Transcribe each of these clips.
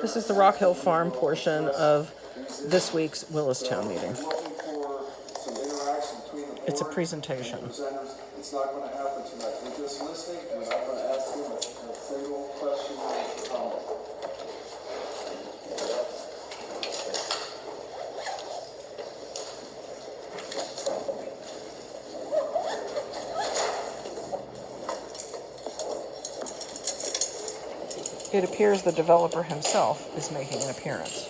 This is the Rock Hill Farm portion of this week's Willistown meeting. It's a presentation. It's not going to happen tonight. We're just listening. We're not going to ask them a single question or comment. It appears the developer himself is making an appearance.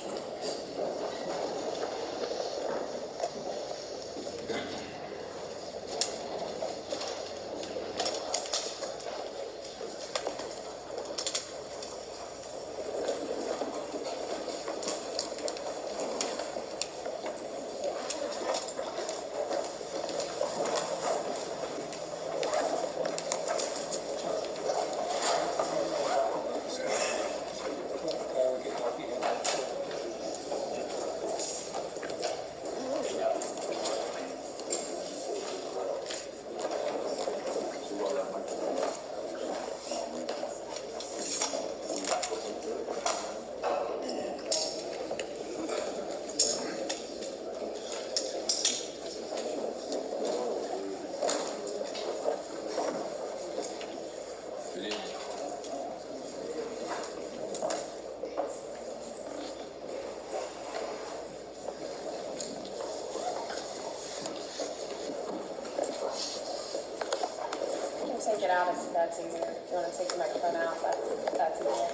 Take it out if that's easier. If you want to take the microphone out, that's easier.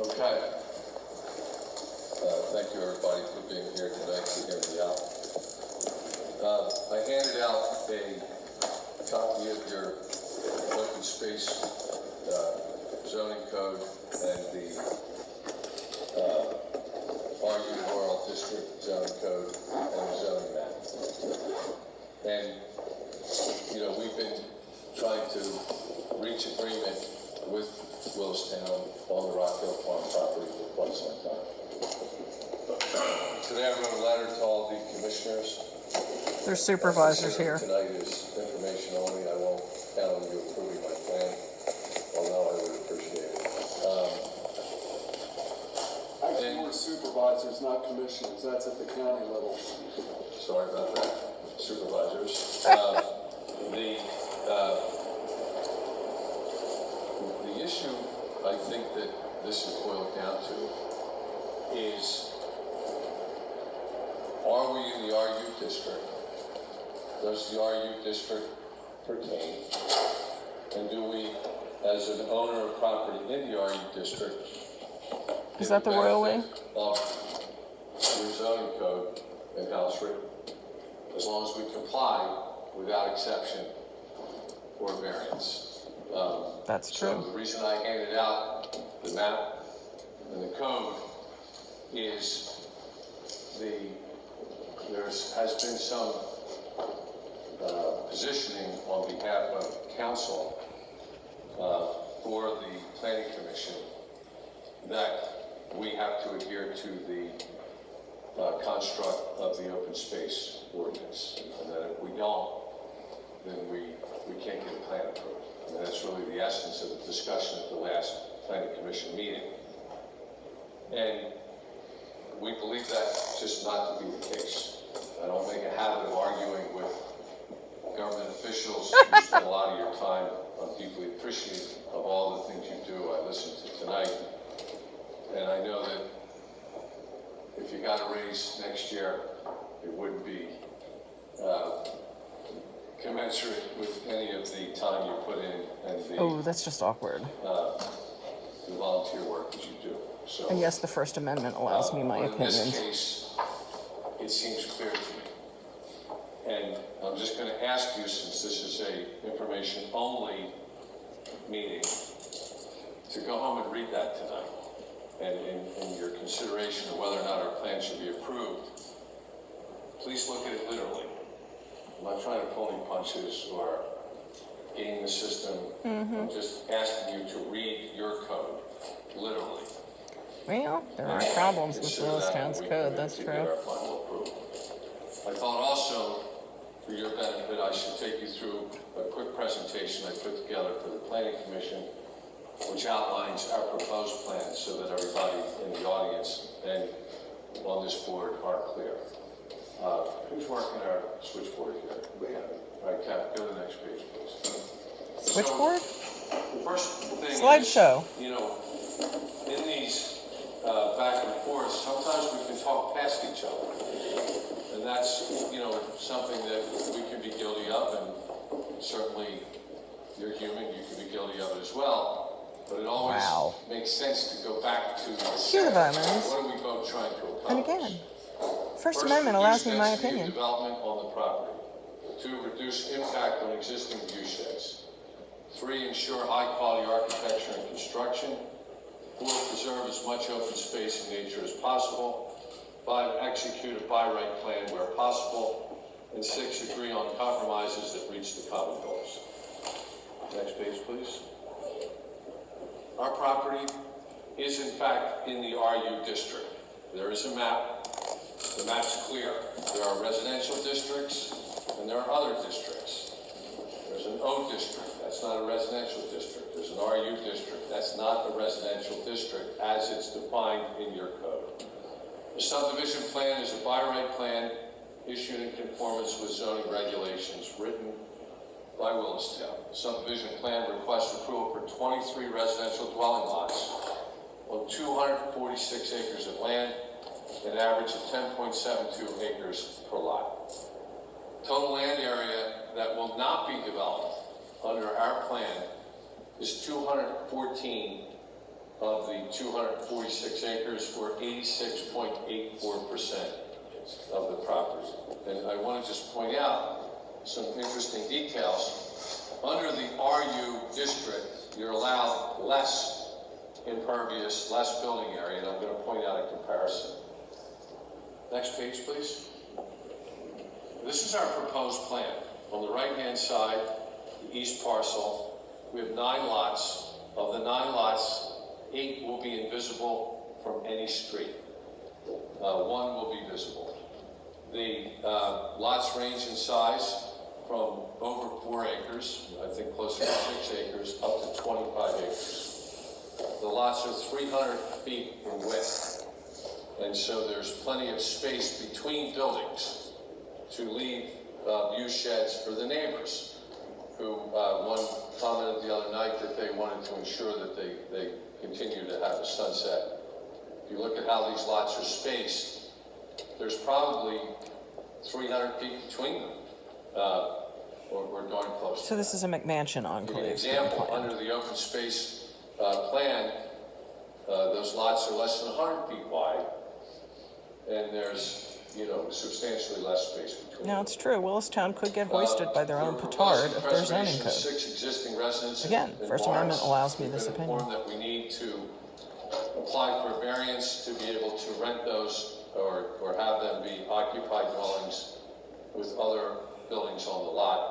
Okay. Thank you everybody for being here tonight to hear me out. I handed out a copy of your open space zoning code and the RU Rural District zoning code and the zoning map. And you know, we've been trying to reach agreement with Willistown on the Rock Hill Farm property for quite some time. Today I wrote a letter to all the commissioners. There's supervisors here. Tonight is information only. I won't count on you approving my plan, although I would appreciate it. Actually, we're supervisors, not commissioners. That's at the county level. Sorry about that, supervisors. The issue I think that this is boiled down to is, are we in the RU district? Does the RU district pertain? And do we, as an owner of property in the RU district, Is that the Royal Way? Of your zoning code and how it's written, as long as we comply without exception or variance. That's true. So the reason I handed out the map and the code is there has been some positioning on behalf of council for the planning commission that we have to adhere to the construct of the open space ordinance, and that if we don't, then we can't get a plan approved. And that's really the essence of the discussion at the last planning commission meeting. And we believe that just not to be the case. I don't make a habit of arguing with government officials. You spend a lot of your time. I'm deeply appreciative of all the things you do. I listened to tonight, and I know that if you got a raise next year, it wouldn't be commensurate with any of the time you put in and the, Oh, that's just awkward. the volunteer work that you do. So, And yes, the First Amendment allows me my but in this opinions. case, it seems clear to me. And I'm just going to ask you, since this is a information only meeting, to go home and read that tonight. And in your consideration of whether or not our plan should be approved, please look at it literally. I'm not trying to pull any punches or game the system. I'm just asking you to read your code literally. Well, there are problems with Consider that Willistown's when we code, come that's in to true. get our final approval. I thought also, for your benefit, I should take you through a quick presentation I put together for the Planning Commission which outlines our proposed plan so that everybody in the audience and on this board are clear. Who's working our switchboard here? All right, Cap, go to the next page, please. Switchboard? So, the first thing Slideshow. is, in these back and forth, sometimes we can talk past each other. And that's, something that we can be guilty of, and certainly you're human, you can be guilty of it as well. But it always makes sense to go back to the Cue the violins. what are we both trying to accomplish? And again, First Amendment allows me my Reduce density opinion. of development on the property. 2, reduce impact on existing view sheds. 3, ensure high-quality architecture and construction. 4, preserve as much open space and nature as possible. 5, execute a by-right plan where possible. And 6, agree on compromises that reach the common goals. Next page, please. Our property is in fact in the RU district. There is a map. The map's clear. There are residential districts and there are other districts. There's an O district. That's not a residential district. There's an RU district. That's not a residential district as it's defined in your code. The subdivision plan is a by-right plan issued in conformance with zoning regulations written by Willistown. The subdivision plan requests approval for 23 residential dwelling lots on 246 acres of land, an average of 10.72 acres per lot. Total land area that will not be developed under our plan is 214 of the 246 acres, or 86.84% of the property. And I want to just point out some interesting details. Under the RU district, you're allowed less impervious, less building area, and I'm going to point out a comparison. Next page, please. This is our proposed plan. On the right-hand side, the east parcel, we have 9 lots. Of the 9 lots, 8 will be invisible from any street. 1 will be visible. The lots range in size from over 4 acres, I think closer to 6 acres, up to 25 acres. The lots are 300 feet in width, and so there's plenty of space between buildings to leave view sheds for the neighbors, who one commented the other night that they wanted to ensure that they continue to have a sunset. If you look at how these lots are spaced, there's probably 300 feet between them, or darn close. So this is a McMansion enclave. An example, under the open space plan, those lots are less than 100 feet wide, and there's substantially less space between Now them. it's true, Willistown could get hoisted by their own petard if their zoning code. 6 existing residences. Again, and First barns. Amendment allows me We've this been opinion. informed that we need to apply for a variance to be able to rent those or have them be occupied dwellings with other buildings on the lot.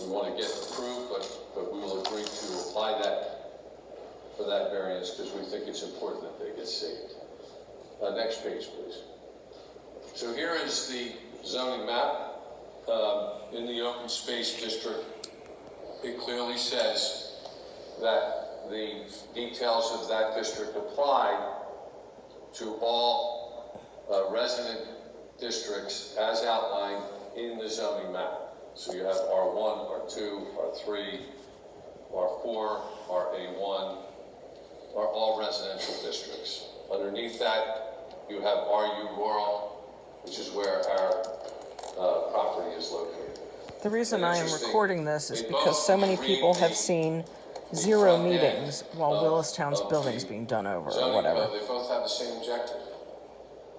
We want to get approved, but we will agree to apply for that variance because we think it's important that they get saved. Next page, please. So here is the zoning map in the open space district. It clearly says that the details of that district apply to all resident districts as outlined in the zoning map. So you have R1, R2, R3, R4, RA1 are all residential districts. Underneath that, you have RU rural, which is where our property is located. The reason I am Interesting. recording this is They because both so many read people have the seen 0 front end meetings while of- Willistown's of building's the being done over or zoning whatever. code. They both have the same objective.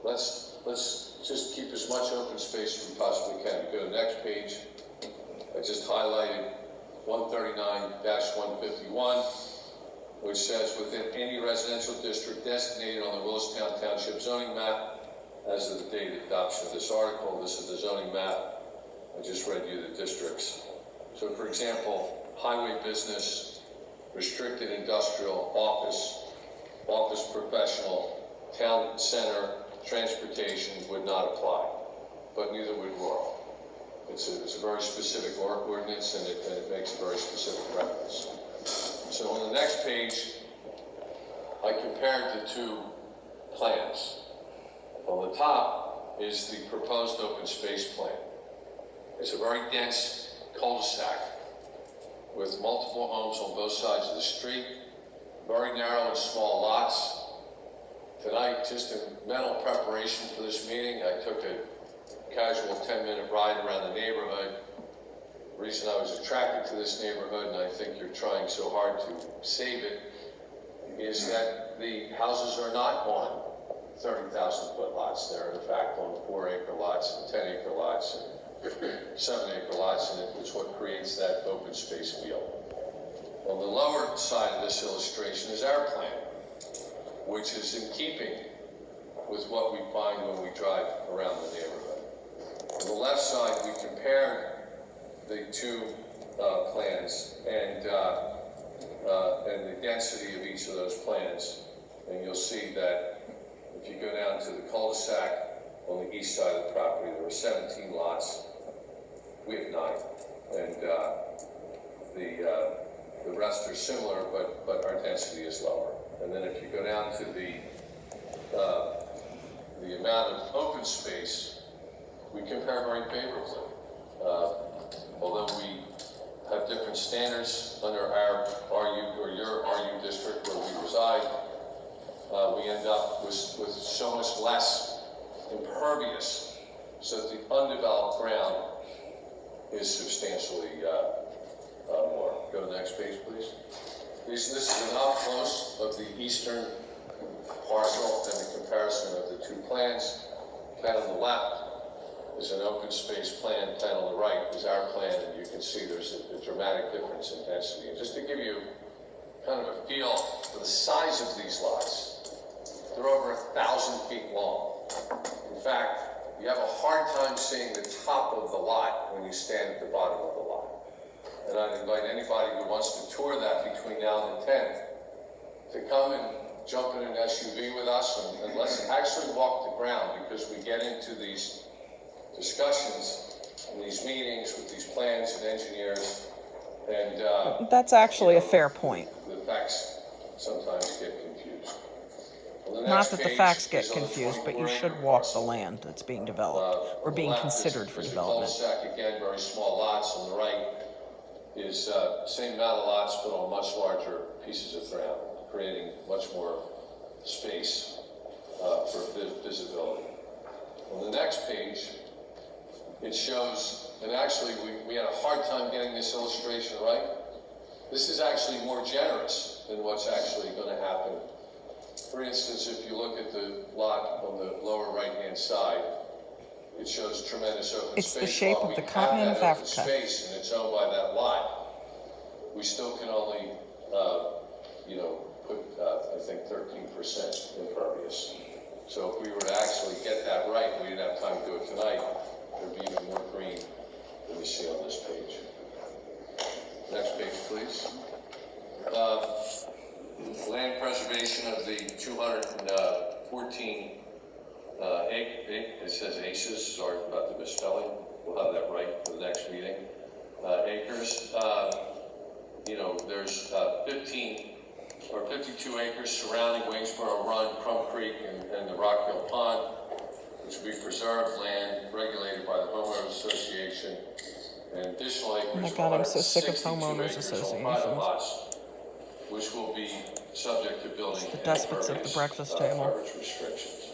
Let's just keep as much open space as we possibly can. Go to the next page. I just highlighted 139-151, which says within any residential district designated on the Willistown Township zoning map as of the date of adoption of this article. This is the zoning map. I just read you the districts. So for example, highway business, restricted industrial, office professional, town center, transportation would not apply, but neither would rural. It's a very specific ordinance, and it makes a very specific reference. So on the next page, I compared the two plans. On the top is the proposed open space plan. It's a very dense cul-de-sac with multiple homes on both sides of the street, very narrow and small lots. Tonight, just in mental preparation for this meeting, I took a casual 10-minute ride around the neighborhood. The reason I was attracted to this neighborhood, and I think you're trying so hard to save it, is that the houses are not on 30,000-foot lots. They're in fact on 4-acre lots and 10-acre lots and 7-acre lots, and it's what creates that open space feel. On the lower side of this illustration is our plan, which is in keeping with what we find when we drive around the neighborhood. On the left side, we compared the two plans and the density of each of those plans, and you'll see that if you go down to the cul-de-sac on the east side of the property, there were 17 lots. We have 9, and the rest are similar, but our density is lower. And then if you go down to the amount of open space, we compare very favorably. Although we have different standards under our RU or your RU district where we reside, we end up with so much less impervious, so that the undeveloped ground is substantially more. Go to the next page, please. This is an up close of the eastern parcel and the comparison of the two plans. Plan on the left is an open space plan. Plan on the right is our plan, and you can see there's a dramatic difference in density. And just to give you kind of a feel for the size of these lots, they're over 1,000 feet long. In fact, you have a hard time seeing the top of the lot when you stand at the bottom of the lot. And I'd invite anybody who wants to tour that between now and the 10th to come and jump in an SUV with us, and let's actually walk the ground, because we get into these discussions and these meetings with these plans and engineers, and That's actually a fair point. the facts sometimes get confused. On the Not next that the page facts get is on the confused, but you 24-acre should walk the parcel. land that's being developed or being Left considered for is development. a cul-de-sac, again, very small lots. On the right is same amount of lots, but on much larger pieces of ground, creating much more space for visibility. On the next page, it shows, and actually we had a hard time getting this illustration right. This is actually more generous than what's actually going to happen. For instance, if you look at the lot on the lower right-hand side, it shows tremendous open space. It's the shape While of the we have continent that of open Africa. space and it's owned by that lot, we still can only, put, I think, 13% impervious. So if we were to actually get that right, we didn't have time to do it tonight, there'd be even more green than we see on this page. Next page, please. Land preservation of the 214 it says ACEs, sorry about the misspelling. We'll have that right for the next meeting. Acres. There's 15 or 52 acres surrounding Waynesboro Run, Crum Creek, and the Rockville Pond, which will be preserved land regulated by the Homeowners Association. And additional acres. Oh my God, I'm so sick of 62 homeowners acres on private associations. lots, which will be subject to building The despots of the breakfast table. coverage restrictions.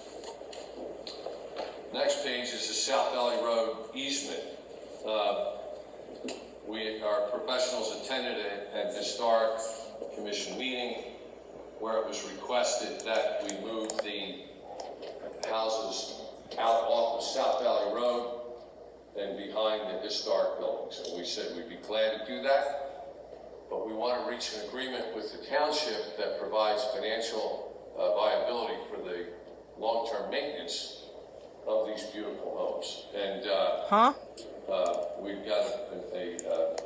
Next page is the South Valley Road easement. Our professionals attended an historic commission meeting where it was requested that we move the houses out off of South Valley Road and behind the historic buildings. And we said we'd be glad to do that, but we want to reach an agreement with the township that provides financial viability for the long-term maintenance of these beautiful homes. And we've got an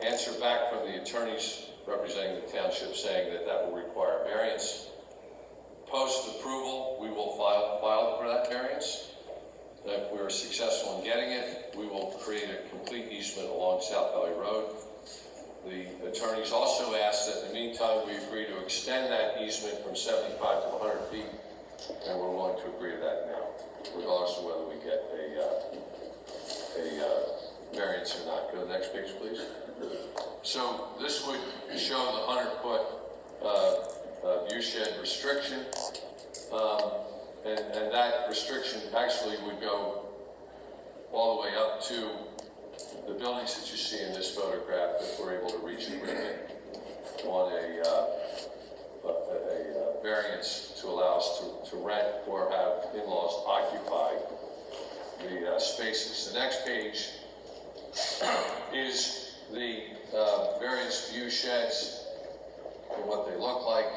answer back from the attorneys representing the township saying that will require variance. Post-approval, we will file for that variance. If we're successful in getting it, we will create a complete easement along South Valley Road. The attorneys also asked that in the meantime, we agree to extend that easement from 75 to 100 feet, and we're willing to agree to that now, regardless of whether we get a variance or not. Go to the next page, please. So this would show the 100-foot view shed restriction, and that restriction actually would go all the way up to the buildings that you see in this photograph if we're able to reach agreement on a variance to allow us to rent or have in-laws occupy the spaces. The next page is the various view sheds and what they look like.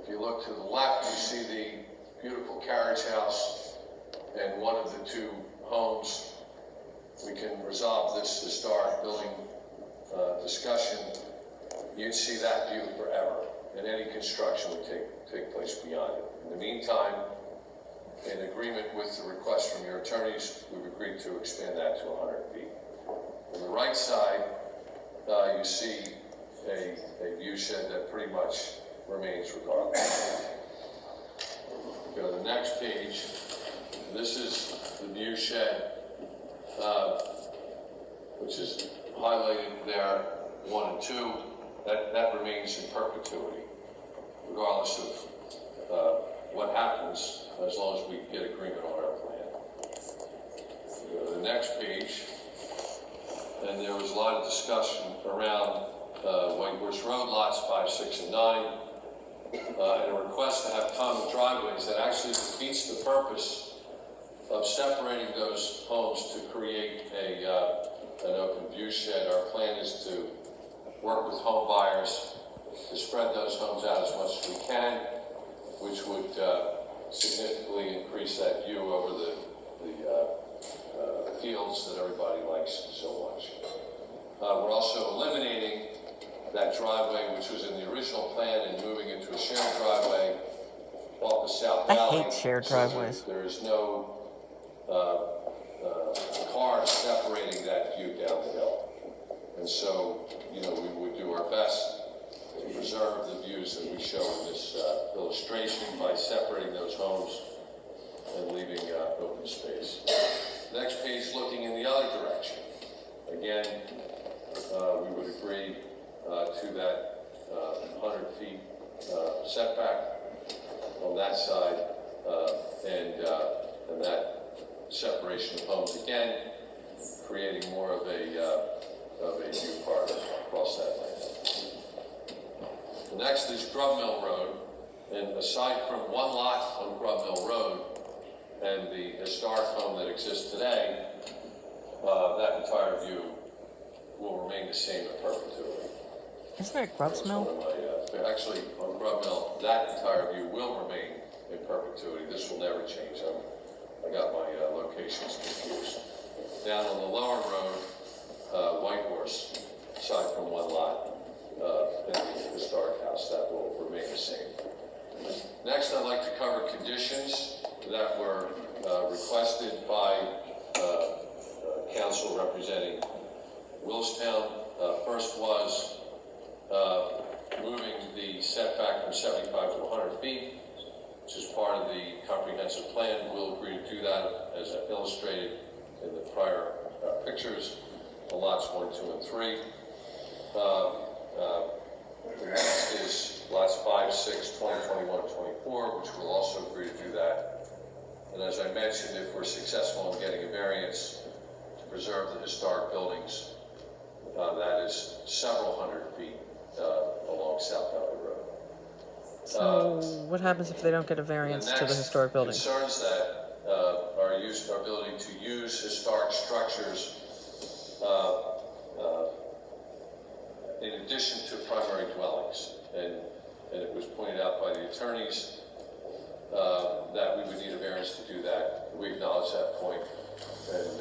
If you look to the left, you see the beautiful carriage house and one of the two homes. We can resolve this historic building discussion. You'd see that view forever, and any construction would take place beyond it. In the meantime, in agreement with the request from your attorneys, we've agreed to expand that to 100 feet. On the right side, you see a view shed that pretty much remains regardless. Go to the next page. This is the view shed, which is highlighted there, 1 and 2. That remains in perpetuity, regardless of what happens, as long as we get agreement on our plan. Go to the next page, and there was a lot of discussion around White Horse Road, lots 5, 6, and 9, and a request to have common driveways that actually defeats the purpose of separating those homes to create an open view shed. Our plan is to work with home buyers to spread those homes out as much as we can, which would significantly increase that view over the fields that everybody likes so much. We're also eliminating that driveway, which was in the original plan, and moving into a shared driveway off the South Valley. I hate shared driveways. There is no cars separating that view down the hill. And so, we would do our best to preserve the views that we show in this illustration by separating those homes and leaving open space. Next page, looking in the other direction. Again, we would agree to that 100 feet setback on that side, and that separation of homes again, creating more of a view part across that land. The next is Grub Mill Road, and aside from one lot on Grub Mill Road and the historic home that exists today, that entire view will remain the same in perpetuity. Isn't there a Grub's Mill? Actually, on Grub Mill, that entire view will remain in perpetuity. This will never change. I got my locations confused. Down on the lower road, White Horse, aside from one lot, and the historic house, that will remain the same. Next, I'd like to cover conditions that were requested by council representing Willistown. First was moving the setback from 75 to 100 feet, which is part of the comprehensive plan. We'll agree to do that as illustrated in the prior pictures on lots 1, 2, and 3. The next is lots 5, 6, 20, 21, and 24, which we'll also agree to do that. And as I mentioned, if we're successful in getting a variance to preserve the historic buildings, that is several hundred feet along South Valley Road. So what happens if they don't get a variance to the historic building? Concerns that our ability to use historic structures in addition to primary dwellings, and it was pointed out by the attorneys that we would need a variance to do that. We acknowledge that point, and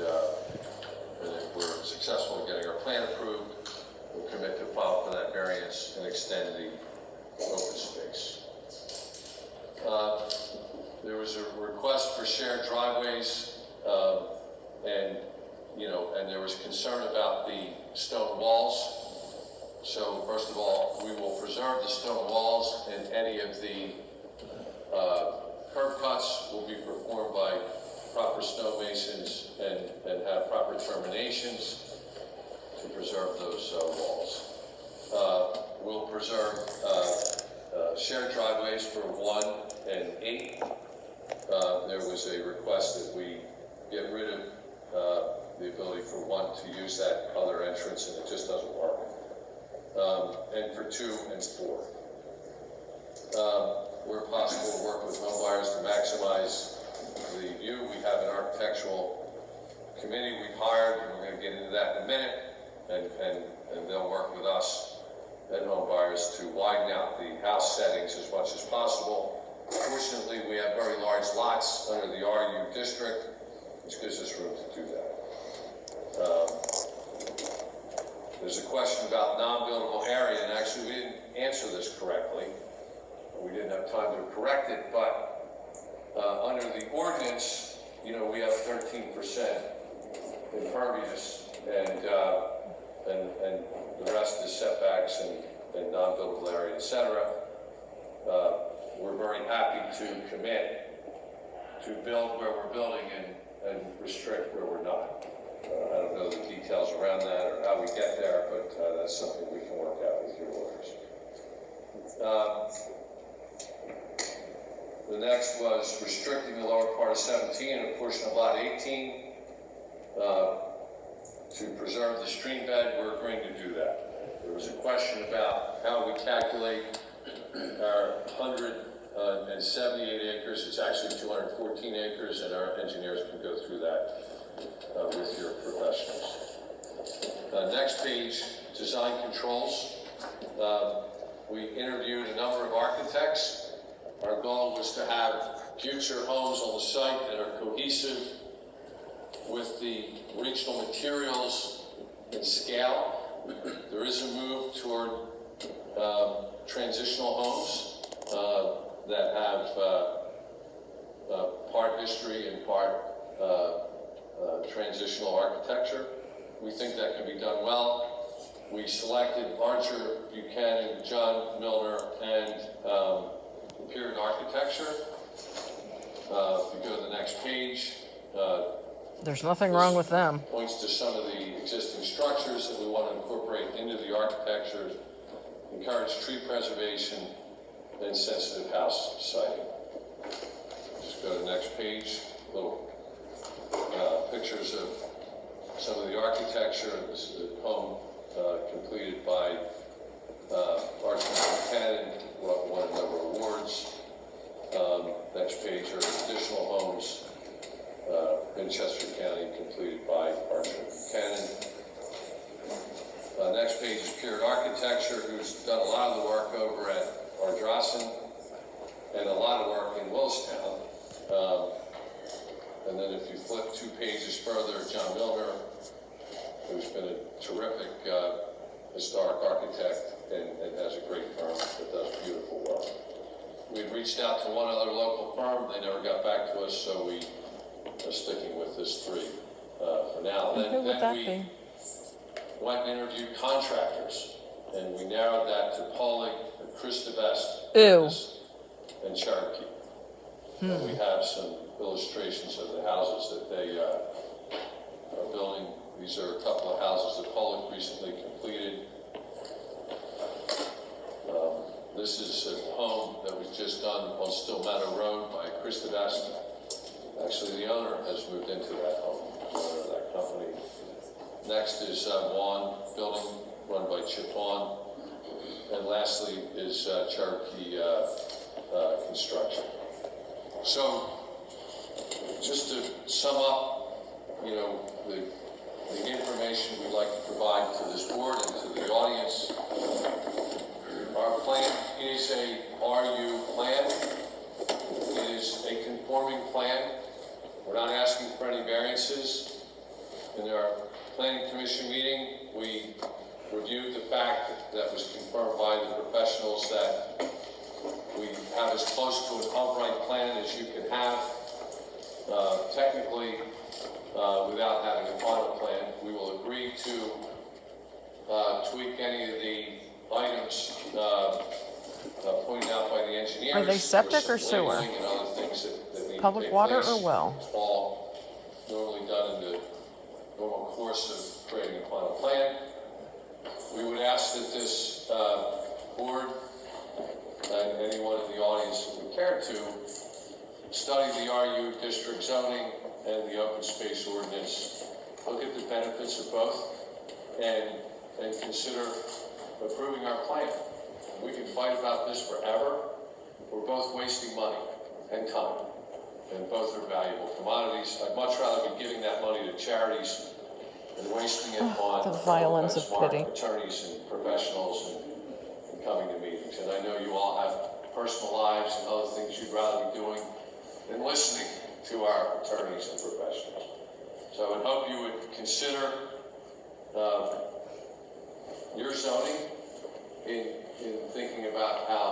if we're successful in getting our plan approved, we'll commit to file for that variance and extend the open space. There was a request for shared driveways, and there was concern about the stone walls So first of all, we will preserve the stone walls, and any of the curb cuts will be performed by proper stonemasons and have proper terminations to preserve those walls. We'll preserve shared driveways for 1 and 8. There was a request that we get rid of the ability for 1 to use that other entrance, and it just doesn't work. And for 2 and 4. Where possible, work with home buyers to maximize the view. We have an architectural committee we've hired, and we're going to get into that in a minute, and they'll work with us and home buyers to widen out the house settings as much as possible. Fortunately, we have very large lots under the RU district, which gives us room to do that. There's a question about non-buildable area, and actually we didn't answer this correctly. We didn't have time to correct it, but under the ordinance, you know, we have 13% impervious, and the rest is setbacks and non-buildable area, etc. We're very happy to commit to build where we're building and restrict where we're not. I don't know the details around that or how we get there, but that's something we can work out with your lawyers. The next was restricting the lower part of 17 and a portion of lot 18 to preserve the stream bed. We're agreeing to do that. There was a question about how we calculate our 178 acres. It's actually 214 acres, and our engineers can go through that with your professionals. Next page, design controls. We interviewed a number of architects. Our goal was to have future homes on the site that are cohesive with the regional materials and scale. There is a move toward transitional homes that have part history and part transitional architecture. We think that can be done well. We selected Archer, Buchanan, John Milner, and period architecture. If you go to the next page, There's nothing wrong with them. points to some of the existing structures that we want to incorporate into the architecture, encourage tree preservation, and sensitive house siting. Just go to the next page. Little pictures of some of the architecture. This is a home completed by Archer and Buchanan, won a number of awards. Next page are additional homes in Chester County completed by Archer and Buchanan. Next page is Period Architecture, who's done a lot of the work over at Ardrossan and a lot of work in Willistown. And then if you flip 2 pages further, John Milner, who's been a terrific historic architect and has a great firm that does beautiful work. We had reached out to one other local firm. They never got back to us, so we are sticking with this 3 for now. Who would that we be? went and interviewed contractors, and we narrowed that to Polig, Christabest, Ew. and Cherokee. And we have some illustrations of the houses that they are building. These are a couple of houses that Polig recently completed. This is a home that was just done on Still Meadow Road by Christabest. Actually, the owner has moved into that home, the owner of that company. Next is Vaughn Building, run by Chip Vaughn. And lastly is Cherokee Construction. So, just to sum up, you know, the information we'd like to provide to this board and to the audience. Our plan is a RU plan. It is a conforming plan. We're not asking for any variances. In our planning commission meeting, we reviewed the fact that was confirmed by the professionals that we have as close to an upright plan as you can have. Technically, without having a final plan, we will agree to tweak any of the items pointed out by the engineers. Are they septic or There's some sewer? labeling and other things that need to Public take water place. or well? It's all normally done in the normal course of creating a final plan. We would ask that this board and anyone in the audience who would care to study the RU district zoning and the open space ordinance, look at the benefits of both, and consider approving our plan. We can fight about this forever. We're both wasting money and time, and both are valuable commodities. I'd much rather be giving that money to charities than wasting it on the violence of smart pity. attorneys and professionals and coming to meetings. And I know you all have personal lives and other things you'd rather be doing than listening to our attorneys and professionals. So I would hope you would consider your zoning in thinking about how